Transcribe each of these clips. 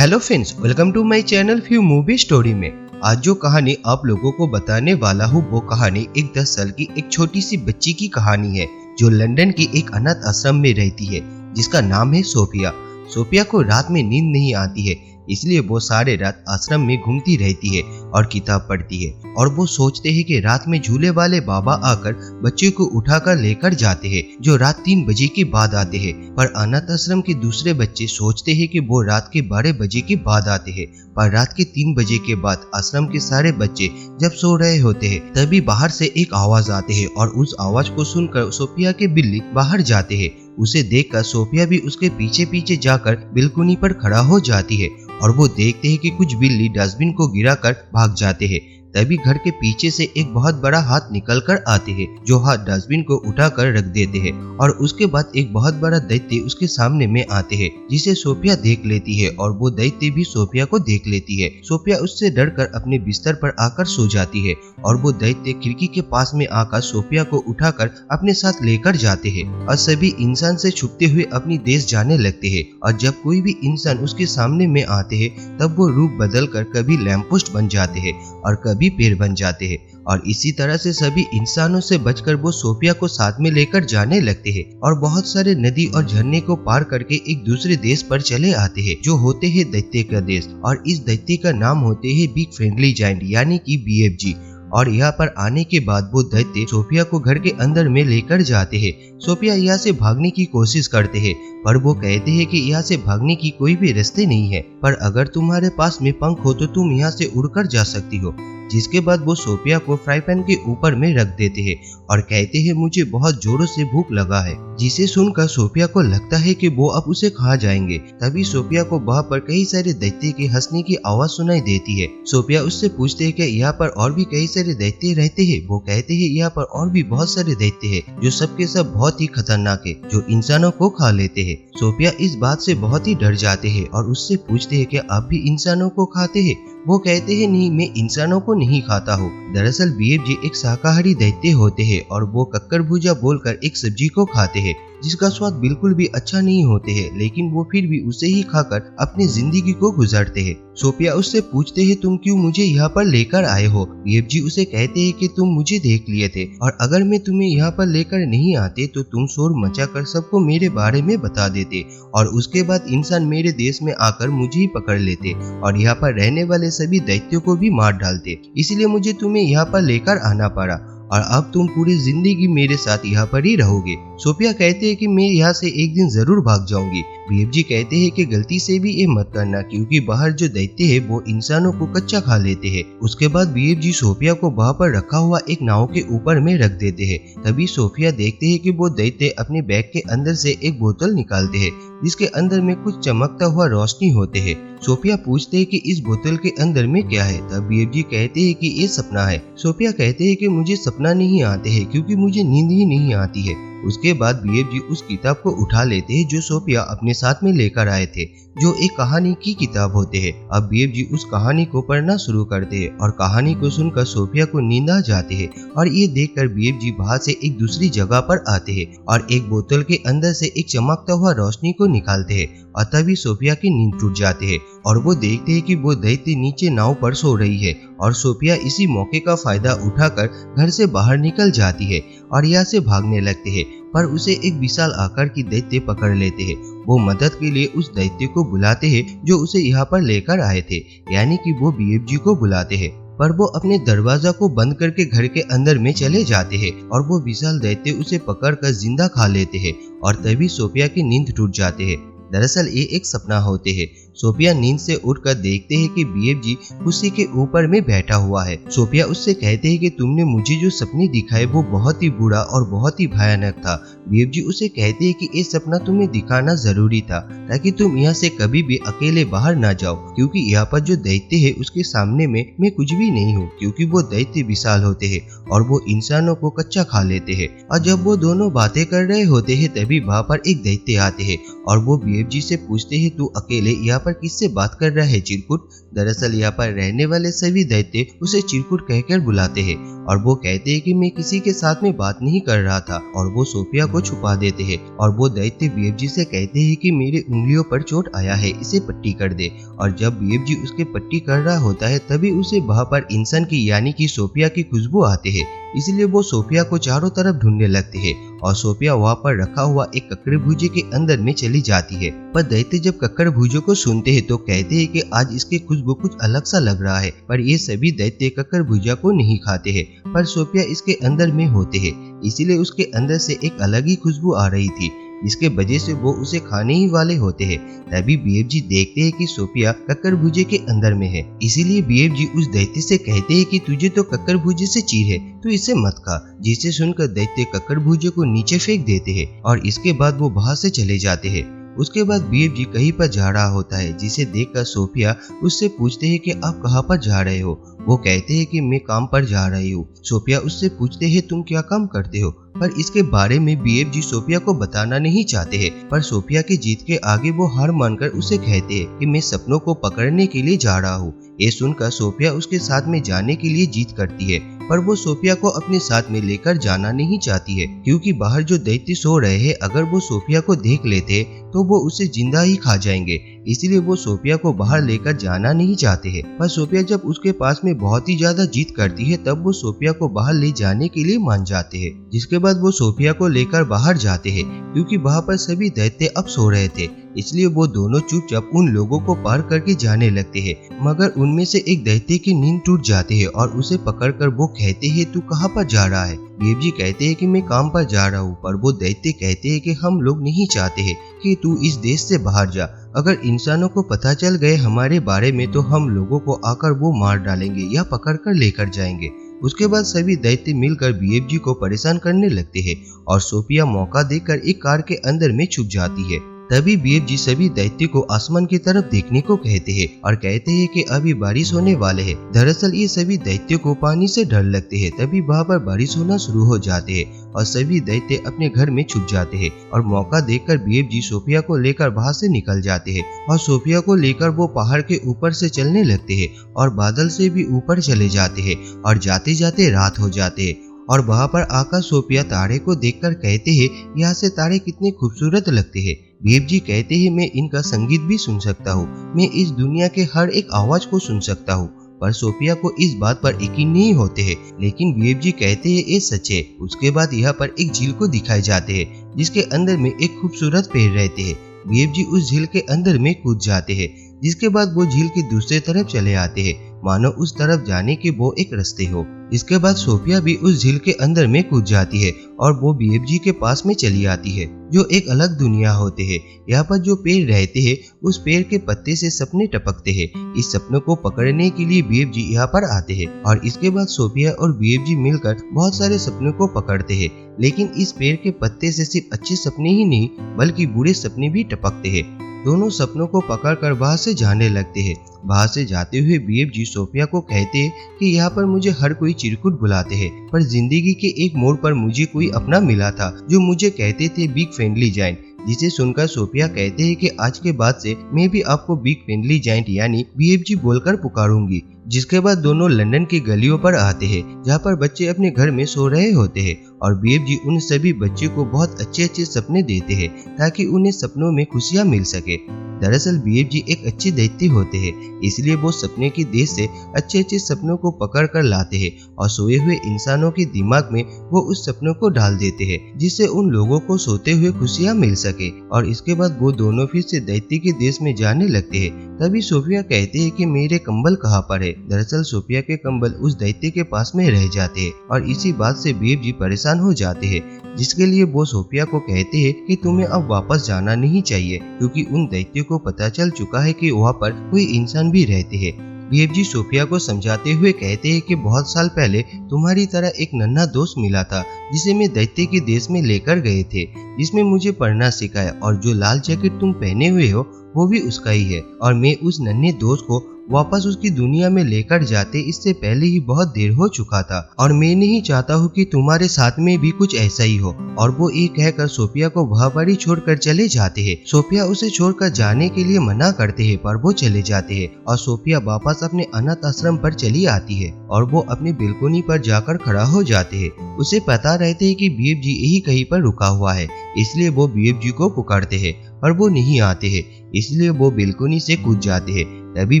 Hello friends, welcome to my channel few movie story में। आज जो कहानी आप लोगों को बताने वाला हूँ वो कहानी एक 10 साल की एक छोटी सी बच्ची की कहानी है जो लंदन की एक अनाथ आश्रम में रहती है जिसका नाम है सोफिया। सोफिया को रात में नींद नहीं आती है, इसलिए वो सारे रात आश्रम में घूमती रहती है और किताब पढ़ती है। और वो सोचते हैं कि रात में झूले वाले बाबा आकर बच्चे को उठाकर लेकर जाते हैं जो रात 3 बजे के बाद आते हैं। पर अनाथ आश्रम के दूसरे बच्चे सोचते हैं कि वो रात के 12 बजे के बाद आते हैं। पर रात के 3 बजे के बाद आश्रम के सारे बच्चे जब सो रहे होते हैं तभी बाहर से एक आवाज आते है और उस आवाज को सुनकर सोफिया के बिल्ली बाहर जाते हैं। उसे देखकर सोफिया भी उसके पीछे पीछे जाकर बिल्कुनी पर खड़ा हो जाती है और वो देखते हैं कि कुछ बिल्ली डस्टबिन को गिराकर भाग जाते हैं। तभी घर के पीछे से एक बहुत बड़ा हाथ निकल कर आते हैं जो हाथ डस्टबिन को उठाकर रख देते हैं और उसके बाद एक बहुत बड़ा दैत्य उसके सामने में आते हैं जिसे सोफिया देख लेती है और वो दैत्य भी सोफिया को देख लेती है। सोफिया उससे डरकर अपने बिस्तर पर आकर सो जाती है और वो दैत्य खिड़की के पास में आकर सोफिया को उठाकर अपने साथ लेकर जाते हैं और सभी इंसान से छुपते हुए अपनी देश जाने लगते हैं। और जब कोई भी इंसान उसके सामने में आते हैं तब वो रूप बदल कर कभी लैंपपोस्ट बन जाते हैं और कभी पेड़ बन जाते हैं। और इसी तरह से सभी इंसानों से बचकर वो सोफिया को साथ में लेकर जाने लगते हैं और बहुत सारे नदी और झरने को पार करके एक दूसरे देश पर चले आते हैं जो होते हैं दैत्य का देश। और इस दैत्य का नाम होते हैं बिग फ्रेंडली जायंट यानी कि BFG। और यहाँ पर आने के बाद वो दैत्य सोफिया को घर के अंदर में लेकर जाते हैं। सोफिया यहाँ से भागने की कोशिश करते हैं पर वो कहते हैं कि यहाँ से भागने की कोई भी रास्ते नहीं है, पर अगर तुम्हारे पास में पंख हो तो तुम यहाँ से उड़कर जा सकती हो। जिसके बाद वो सोफिया को फ्राई पैन के ऊपर में रख देते हैं और कहते हैं मुझे बहुत जोरों से भूख लगा है, जिसे सुनकर सोफिया को लगता है कि वो अब उसे खा जाएंगे। तभी सोफिया को वहाँ पर कई सारे दैत्य के हंसने की आवाज सुनाई देती है। सोफिया उससे पूछते हैं कि यहाँ पर और भी कई सारे दैत्य रहते हैं। वो कहते हैं यहाँ पर और भी बहुत सारे दैत्य हैं जो सबके सब बहुत ही खतरनाक है जो इंसानों को खा लेते हैं। सोफिया इस बात से बहुत ही डर जाते हैं और उससे पूछते हैं कि आप भी इंसानों को खाते हैं। वो कहते हैं नहीं, मैं इंसानों को नहीं खाता हूँ। दरअसल BFG एक शाकाहारी दैत्य होते हैं और वो कक्कर भुजा बोलकर एक सब्जी को खाते हैं जिसका स्वाद बिल्कुल भी अच्छा नहीं होते हैं, लेकिन वो फिर भी उसे ही खाकर अपनी जिंदगी को गुजारते हैं। सोफिया उससे पूछते हैं तुम क्यों मुझे यहाँ पर लेकर आए हो। BFG उसे कहते हैं कि तुम मुझे देख लिए थे और अगर मैं तुम्हें यहाँ पर लेकर नहीं आते तो तुम शोर मचाकर सबको मेरे बारे में बता देते और उसके बाद इंसान मेरे देश में आकर मुझे ही पकड़ लेते और यहाँ पर रहने वाले सभी दैत्यों को भी मार डालते। इसलिए मुझे तुम्हें यहाँ पर लेकर आना पड़ा और अब तुम पूरी जिंदगी मेरे साथ यहाँ पर ही रहोगे। सोफिया कहते हैं कि मैं यहाँ से एक दिन जरूर भाग जाऊंगी। BFG कहते हैं कि गलती से भी ये मत करना क्योंकि बाहर जो दैत्य है वो इंसानों को कच्चा खा लेते हैं। उसके बाद BFG सोफिया को वहाँ पर रखा हुआ एक नाव के ऊपर में रख देते हैं। तभी सोफिया देखते हैं कि वो दैत्य अपने बैग के अंदर से एक बोतल निकालते हैं जिसके अंदर में कुछ चमकता हुआ रोशनी होते हैं। सोफिया पूछते हैं कि इस बोतल के अंदर में क्या है। तब BFG कहते हैं कि ये सपना है। सोफिया कहते हैं कि मुझे सपना नहीं आते हैं क्योंकि मुझे नींद ही नहीं आती है। उसके बाद BFG उस किताब को उठा लेते हैं जो सोफिया अपने साथ में लेकर आए थे, जो एक कहानी की किताब होते हैं। अब BFG उस कहानी को पढ़ना शुरू करते हैं और कहानी को सुनकर सोफिया को नींद आ जाते हैं और ये देखकर BFG बाहर से एक दूसरी जगह पर आते हैं और एक बोतल के अंदर से एक चमकता हुआ रोशनी को निकालते हैं और तभी सोफिया की नींद टूट जाते हैं और वो देखते हैं कि वो दैत्य नीचे नाव पर सो रही है और सोफिया इसी मौके का फायदा उठाकर घर से बाहर निकल जाती है और यहाँ से भागने लगते हैं। पर उसे एक विशाल आकार की दैत्य पकड़ लेते हैं। वो मदद के लिए उस दैत्य को बुलाते हैं जो उसे यहाँ पर लेकर आए थे, यानी कि वो BFG को बुलाते हैं। पर वो अपने दरवाजा को बंद करके घर के अंदर में चले जाते हैं और वो विशाल दैत्य उसे पकड़कर जिंदा खा लेते हैं और तभी सोफिया की नींद टूट जाते हैं। दरअसल ये एक सपना होते हैं। सोफिया नींद से उठकर देखते हैं कि BFG कुर्सी के ऊपर में बैठा हुआ है। सोफिया उससे कहते हैं कि तुमने मुझे जो सपने दिखाए वो बहुत ही बुरा और बहुत ही भयानक था। BFG उसे कहते हैं कि ये सपना तुम्हें दिखाना जरूरी था ताकि तुम यहाँ से कभी भी अकेले बाहर ना जाओ, क्योंकि यहाँ पर जो दैत्य है उसके सामने में मैं कुछ भी नहीं हूँ, क्योंकि वो दैत्य विशाल होते हैं और वो इंसानों को कच्चा खा लेते हैं। और जब वो दोनों बातें कर रहे होते हैं तभी वहाँ पर एक दैत्य आते हैं और वो BFG से पूछते हैं तू अकेले यहाँ पर किससे बात कर रहा है चिरकुट। दरअसल यहाँ पर रहने वाले सभी दैत्य उसे चिरकुट कहकर बुलाते हैं और वो कहते हैं कि मैं किसी के साथ में बात नहीं कर रहा था, और वो सोफिया को छुपा देते हैं। और वो दैत्य बीएफजी से कहते हैं कि मेरे उंगलियों पर चोट आया है, इसे पट्टी कर दे। और जब बीएफजी उसके पट्टी कर रहा होता है तभी उसे वहाँ पर इंसान की यानी कि सोफिया की खुशबू आती है, इसलिए वो सोफिया को चारों तरफ ढूंढने लगते हैं और सोफिया वहाँ पर रखा हुआ एक कक्कड़ भुजे के अंदर में चली जाती है। पर दैत्य जब कक्कड़ भुजे को सुनते हैं तो कहते हैं कि आज इसकी खुशबू कुछ अलग सा लग रहा है। पर ये सभी दैत्य कक्कड़ भुजा को नहीं खाते हैं, पर सोफिया इसके अंदर में होते हैं, इसीलिए उसके अंदर से एक अलग ही खुशबू आ रही थी, जिसके वजह से वो उसे खाने ही वाले होते हैं। तभी बीएफजी देखते हैं कि सोफिया कक्कड़ भुजे के अंदर में है, इसीलिए बीएफजी उस दैत्य से कहते हैं कि तुझे तो कक्कड़ भुजे से चीर है, तू इसे मत खा। जिसे सुनकर दैत्य कक्कड़ भुजे को नीचे फेंक देते हैं और इसके बाद वो वहां से चले जाते हैं। उसके बाद बीएफजी कहीं पर जा रहा होता है, जिसे देखकर सोफिया उससे पूछते हैं कि आप कहाँ पर जा रहे हो। वो कहते हैं कि मैं काम पर जा रही हूँ। सोफिया उससे पूछते हैं तुम क्या काम करते हो, पर इसके बारे में बीएफजी सोफिया को बताना नहीं चाहते हैं। पर सोफिया की जीत के आगे वो हार मानकर उसे कहते हैं कि मैं सपनों को पकड़ने के लिए जा रहा हूँ। ये सुनकर सोफिया उसके साथ में जाने के लिए जीत करती है, पर वो सोफिया को अपने साथ में लेकर जाना नहीं चाहती है, क्योंकि बाहर जो दैत्य सो रहे हैं अगर वो सोफिया को देख लेते तो वो उसे जिंदा ही खा जाएंगे, इसलिए वो सोफिया को बाहर लेकर जाना नहीं चाहते हैं। पर सोफिया जब उसके पास में बहुत ही ज्यादा जिद करती है तब वो सोफिया को बाहर ले जाने के लिए मान जाते हैं। जिसके बाद वो सोफिया को लेकर बाहर जाते हैं, क्योंकि वहाँ पर सभी दैत्य अब सो रहे थे, इसलिए वो दोनों चुपचाप उन लोगों को पार करके जाने लगते हैं। मगर उनमें से एक दैत्य की नींद टूट जाती है और उसे पकड़कर वो कहते हैं तू कहाँ पर जा रहा है। बीएफजी कहते हैं कि मैं काम पर जा रहा हूँ, पर वो दैत्य कहते हैं कि हम लोग नहीं चाहते हैं कि तू इस देश से बाहर जा। अगर इंसानों को पता चल गए हमारे बारे में तो हम लोगों को आकर वो मार डालेंगे या पकड़ कर लेकर जाएंगे। उसके बाद सभी दैत्य मिलकर बीएफजी को परेशान करने लगते हैं और सोफिया मौका देकर एक कार के अंदर में छुप जाती है। तभी बीएफजी सभी दैत्य को आसमान की तरफ देखने को कहते हैं और कहते हैं कि अभी बारिश होने वाले है। दरअसल ये सभी दैत्य को पानी से डर लगते हैं, तभी वहाँ पर बारिश होना शुरू हो जाते हैं और सभी दैत्य अपने घर में छुप जाते हैं। और मौका देखकर बीएफजी सोफिया को लेकर वहाँ से निकल जाते हैं और सोफिया को लेकर वो पहाड़ के ऊपर से चलने लगते हैं और बादल से भी ऊपर चले जाते हैं और जाते जाते रात हो जाते हैं। और वहाँ पर आकर सोफिया तारे को देखकर कहते हैं यहाँ से तारे कितने खूबसूरत लगते हैं। बीएफजी कहते हैं मैं इनका संगीत भी सुन सकता हूँ, मैं इस दुनिया के हर एक आवाज को सुन सकता हूँ। पर सोफिया को इस बात पर यकीन नहीं होते हैं, लेकिन बीएफजी कहते हैं ये सच है। उसके बाद यहाँ पर एक झील को दिखाए जाते हैं जिसके अंदर में एक खूबसूरत पेड़ रहते हैं। बीएफजी उस झील के अंदर में कूद जाते हैं, जिसके बाद वो झील के दूसरे तरफ चले आते हैं, मानो उस तरफ जाने के वो एक रास्ते हो। इसके बाद सोफिया भी उस झील के अंदर में कूद जाती है और वो बीएफजी के पास में चली आती है, जो एक अलग दुनिया होते हैं। यहाँ पर जो पेड़ रहते हैं उस पेड़ के पत्ते से सपने टपकते हैं। इस सपनों को पकड़ने के लिए बीएफजी यहाँ पर आते हैं और इसके बाद सोफिया और बीएफजी मिलकर बहुत सारे सपनों को पकड़ते हैं। लेकिन इस पेड़ के पत्ते से सिर्फ अच्छे सपने ही नहीं बल्कि बुरे सपने भी टपकते हैं। दोनों सपनों को पकड़कर वहां से जाने लगते हैं। वहां से जाते हुए बीएफजी सोफिया को कहते हैं कि यहाँ पर मुझे हर कोई चिरकुट बुलाते हैं, पर जिंदगी के एक मोड़ पर मुझे कोई अपना मिला था जो मुझे कहते थे बिग फ्रेंडली जाइंट। जिसे सुनकर सोफिया कहते हैं कि आज के बाद से मैं भी आपको बिग फ्रेंडली जाइंट यानी बीएफजी बोलकर पुकारूंगी। जिसके बाद दोनों लंदन की गलियों पर आते हैं जहाँ पर बच्चे अपने घर में सो रहे होते हैं और बीएफजी उन सभी बच्चे को बहुत अच्छे अच्छे सपने देते हैं ताकि उन्हें सपनों में खुशियाँ मिल सके। दरअसल बीएफजी एक अच्छे दैत्य होते हैं, इसलिए वो सपने की देश से अच्छे अच्छे सपनों को पकड़ कर लाते हैं और सोए हुए इंसानों के दिमाग में वो उस सपनों को डाल देते हैं, जिससे उन लोगों को सोते हुए खुशियाँ मिल सके। और इसके बाद वो दोनों फिर से दैत्य के देश में जाने लगते हैं। तभी सोफिया कहते हैं कि मेरे कंबल कहाँ पर है। दरअसल सोफिया के कंबल उस दैत्य के पास में रह जाते हैं और इसी बात से बीएफजी परेशान हो जाते हैं, जिसके लिए वो सोफिया को कहते हैं कि तुम्हें अब वापस जाना नहीं चाहिए, क्योंकि उन दैत्यों को पता चल चुका है कि वहाँ पर कोई इंसान भी रहते हैं। बीएफजी सोफिया को समझाते हुए कहते हैं कि बहुत साल पहले तुम्हारी तरह एक नन्हा दोस्त मिला था जिसे मैं दैत्य के देश में लेकर गए थे, जिसमें मुझे पढ़ना सिखाया और जो लाल जैकेट तुम पहने हुए हो वो भी उसका ही है। और मैं उस नन्हे दोस्त को वापस उसकी दुनिया में लेकर जाते इससे पहले ही बहुत देर हो चुका था और मैं नहीं चाहता हूँ कि तुम्हारे साथ में भी कुछ ऐसा ही हो। और वो ये कहकर सोफिया को वहाँ पर ही छोड़कर चले जाते हैं। सोफिया उसे छोड़कर जाने के लिए मना करते हैं पर वो चले जाते हैं और सोफिया वापस अपने अनाथ आश्रम पर चली आती है और वो अपनी बेलकोनी पर जाकर खड़ा हो जाते हैं। उसे पता रहते है कि बीएफ जी यही कहीं पर रुका हुआ है, इसलिए वो बीएफ जी को पुकारते हैं पर वो नहीं आते हैं, इसलिए वो बेलकोनी से कूद जाते हैं। तभी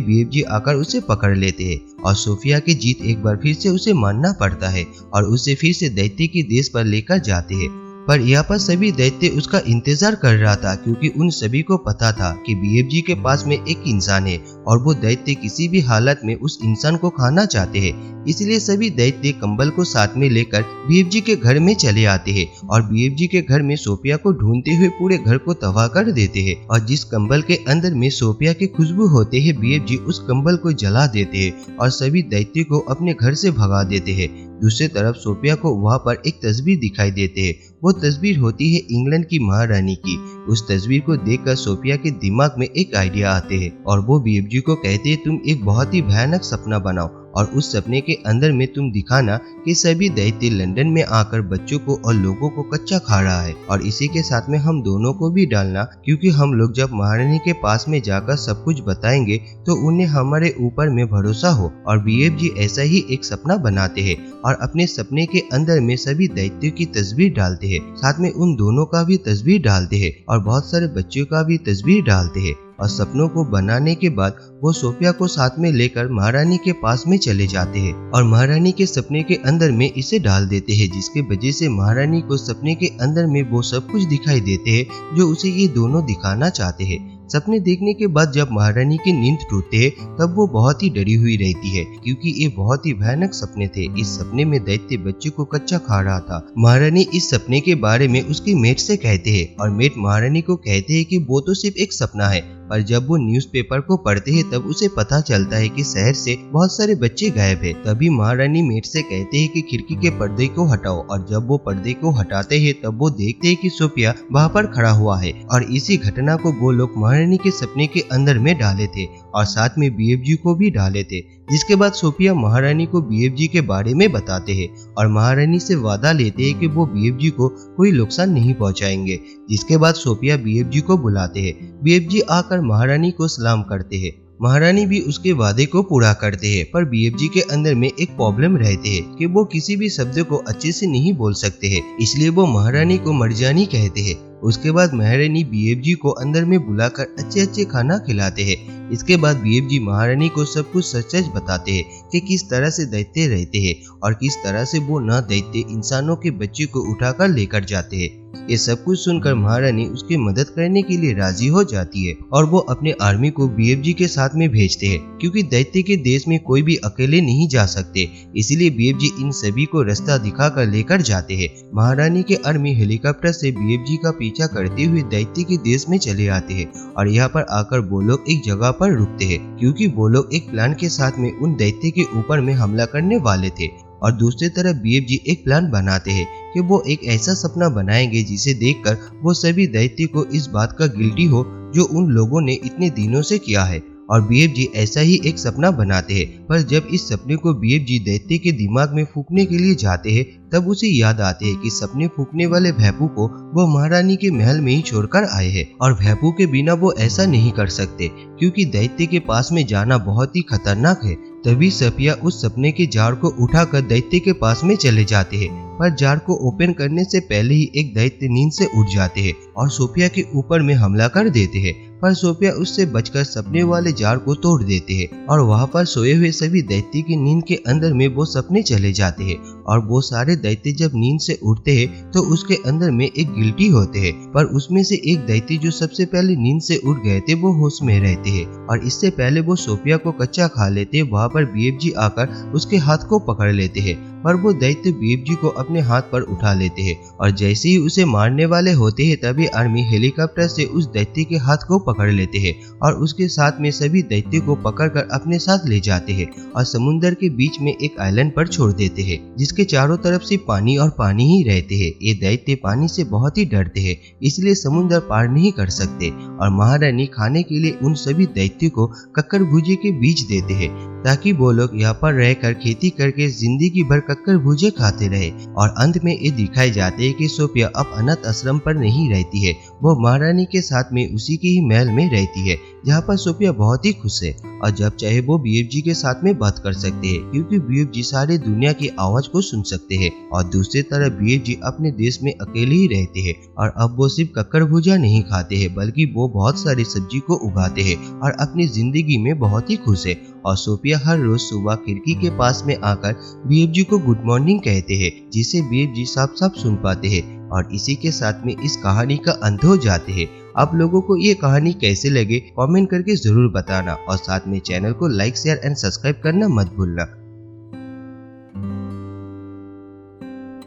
बीएफ जी आकर उसे पकड़ लेते हैं और सोफिया की जीत एक बार फिर से उसे मानना पड़ता है और उसे फिर से दैत्य के देश पर लेकर जाते हैं। पर यहाँ पर सभी दैत्य उसका इंतजार कर रहा था क्योंकि उन सभी को पता था कि बीएफ जी के पास में एक इंसान है और वो दैत्य किसी भी हालत में उस इंसान को खाना चाहते हैं। इसलिए सभी दैत्य कंबल को साथ में लेकर बीएफ जी के घर में चले आते हैं और बीएफ जी के घर में सोफिया को ढूंढते हुए पूरे घर को तबाह कर देते हैं और जिस कंबल के अंदर में सोफिया की खुशबू होते है बीएफ जी उस कंबल को जला देते हैं और सभी दैत्य को अपने घर से भगा देते हैं। दूसरी तरफ सोफिया को वहाँ पर एक तस्वीर दिखाई देते है। वो तस्वीर होती है इंग्लैंड की महारानी की। उस तस्वीर को देखकर सोफिया के दिमाग में एक आइडिया आते हैं और वो बीएफ जी को कहते हैं तुम एक बहुत ही भयानक सपना बनाओ और उस सपने के अंदर में तुम दिखाना कि सभी दैत्य लंदन में आकर बच्चों को और लोगों को कच्चा खा रहा है और इसी के साथ में हम दोनों को भी डालना, क्योंकि हम लोग जब महारानी के पास में जाकर सब कुछ बताएंगे तो उन्हें हमारे ऊपर में भरोसा हो। और बीएफ जी ऐसा ही एक सपना बनाते हैं और अपने सपने के अंदर में सभी दैत्यों की तस्वीर डालते हैं, साथ में उन दोनों का भी तस्वीर डालते हैं और बहुत सारे बच्चों का भी तस्वीर डालते हैं। और सपनों को बनाने के बाद वो सोफिया को साथ में लेकर महारानी के पास में चले जाते हैं और महारानी के सपने के अंदर में इसे डाल देते हैं, जिसके वजह से महारानी को सपने के अंदर में वो सब कुछ दिखाई देते हैं जो उसे ये दोनों दिखाना चाहते हैं। सपने देखने के बाद जब महारानी की नींद टूटते है तब वो बहुत ही डरी हुई रहती है क्योंकि ये बहुत ही भयानक सपने थे। इस सपने में दैत्य बच्चे को कच्चा खा रहा था। महारानी इस सपने के बारे में उसकी मेट से कहते हैं और मेट महारानी को कहते हैं कि वो तो सिर्फ एक सपना है। पर जब वो न्यूज़पेपर को पढ़ते हैं तब उसे पता चलता है कि शहर से बहुत सारे बच्चे गायब हैं। तभी महारानी मेट से कहते हैं कि खिड़की के पर्दे को हटाओ और जब वो पर्दे को हटाते हैं तब वो देखते हैं कि सोफिया वहाँ पर खड़ा हुआ है और इसी घटना को वो लोग महारानी के सपने के अंदर में डाले थे और साथ में बीएफ जी को भी डाले थे। जिसके बाद सोफिया महारानी को बीएफ जी के बारे में बताते हैं और महारानी से वादा लेते हैं कि वो बीएफ जी को कोई नुकसान नहीं पहुंचाएंगे। जिसके बाद सोफिया बीएफ जी को बुलाते हैं। बीएफ जी आकर महारानी को सलाम करते हैं। महारानी भी उसके वादे को पूरा करते हैं, पर बीएफ जी के अंदर में एक प्रॉब्लम रहते हैं कि वो किसी भी शब्द को अच्छे से नहीं बोल सकते हैं, इसलिए वो महारानी को मरजानी कहते हैं। उसके बाद महारानी बीएफ जी को अंदर में बुलाकर अच्छे अच्छे खाना खिलाते हैं। इसके बाद बीएफ जी महारानी को सब कुछ सच सच बताते हैं कि किस तरह से दैत्य रहते हैं और किस तरह से वो न दैत्य इंसानों के बच्चे को उठाकर लेकर जाते हैं। ये सब कुछ सुनकर महारानी उसकी मदद करने के लिए राजी हो जाती है और वो अपने आर्मी को बीएफ जी के साथ में भेजते हैं क्योंकि दैत्य के देश में कोई भी अकेले नहीं जा सकते, इसलिए बीएफ जी इन सभी को रास्ता दिखाकर लेकर जाते हैं। महारानी के आर्मी हेलीकॉप्टर से बीएफ जी का पीछा करते हुए दैत्य के देश में चले आते हैं और यहाँ पर आकर वो लोग एक जगह पर रुकते हैं क्योंकि वो लोग एक प्लान के साथ में उन दैत्य के ऊपर में हमला करने वाले थे। और दूसरी तरफ बीएफ जी एक प्लान बनाते हैं कि वो एक ऐसा सपना बनाएंगे जिसे देखकर वो सभी दैत्य को इस बात का गिल्टी हो जो उन लोगों ने इतने दिनों से किया है। और बीएफ जी ऐसा ही एक सपना बनाते हैं, पर जब इस सपने को बीएफ जी दैत्य के दिमाग में फूकने के लिए जाते हैं तब उसे याद आते हैं कि सपने फूकने वाले भैपू को वो महारानी के महल में ही छोड़कर आए हैं और भैपू के बिना वो ऐसा नहीं कर सकते क्योंकि दैत्य के पास में जाना बहुत ही खतरनाक है। तभी सोफिया उस सपने के जार को उठाकर दैत्य के पास में चले जाते हैं, पर जार को ओपन करने से पहले ही एक दैत्य नींद से उठ जाते हैं और सोफिया के ऊपर में हमला कर देते हैं। पर सोफिया उससे बचकर सपने वाले जार को तोड़ देते हैं और वहाँ पर सोए हुए सभी दैत्य की नींद के अंदर में वो सपने चले जाते हैं और वो सारे दैत्य जब नींद से उठते हैं तो उसके अंदर में एक गिल्टी होते हैं, पर उसमें से एक दैत्य जो सबसे पहले नींद से उठ गए थे वो होश में रहते हैं और इससे पहले वो सोफिया को कच्चा खा लेते हैं। वहाँ पर बीएफ जी आकर उसके हाथ को पकड़ लेते हैं पर वो दैत्य बीएफ जी को अपने हाथ पर उठा लेते हैं और जैसे ही उसे मारने वाले होते हैं तभी आर्मी हेलीकॉप्टर से उस दैत्य के हाथ को पकड़ लेते हैं और उसके साथ में सभी दैत्य को पकड़कर अपने साथ ले जाते हैं और समुद्र के बीच में एक आइलैंड पर छोड़ देते हैं जिसके चारों तरफ से पानी और पानी ही रहते हैं। ये दैत्य पानी से बहुत ही डरते हैं, इसलिए समुद्र पार नहीं कर सकते और महारानी खाने के लिए उन सभी दैत्यों को कक्कर भुजे के बीज देते हैं ताकि वो लोग यहाँ पर रहकर खेती करके जिंदगी भर कक्कर भुजे खाते रहे। और अंत में ये दिखाई जाते है कि सोफिया अब अनाथ आश्रम पर नहीं रहती है, वो महारानी के साथ में उसी के ही महल में रहती है जहाँ पर सोफिया बहुत ही खुश है और जब चाहे वो बीएफ जी के साथ में बात कर सकते हैं क्योंकि बीएफ जी सारे दुनिया की आवाज को सुन सकते हैं। और दूसरी तरफ बीएफ जी अपने देश में अकेले ही रहते हैं और अब वो सिर्फ कक्कर भुजा नहीं खाते हैं बल्कि वो बहुत सारी सब्जी को उगाते हैं और अपनी जिंदगी में बहुत ही खुश है। और सोफिया हर रोज सुबह खिड़की के पास में आकर बीएफ जी को गुड मॉर्निंग कहते हैं जिसे बीएफ जी साफ साफ सुन पाते हैं। और इसी के साथ में इस कहानी का अंत हो जाते हैं। आप लोगों को ये कहानी कैसे लगे कमेंट करके जरूर बताना और साथ में चैनल को लाइक शेयर एंड सब्सक्राइब करना मत भूलना।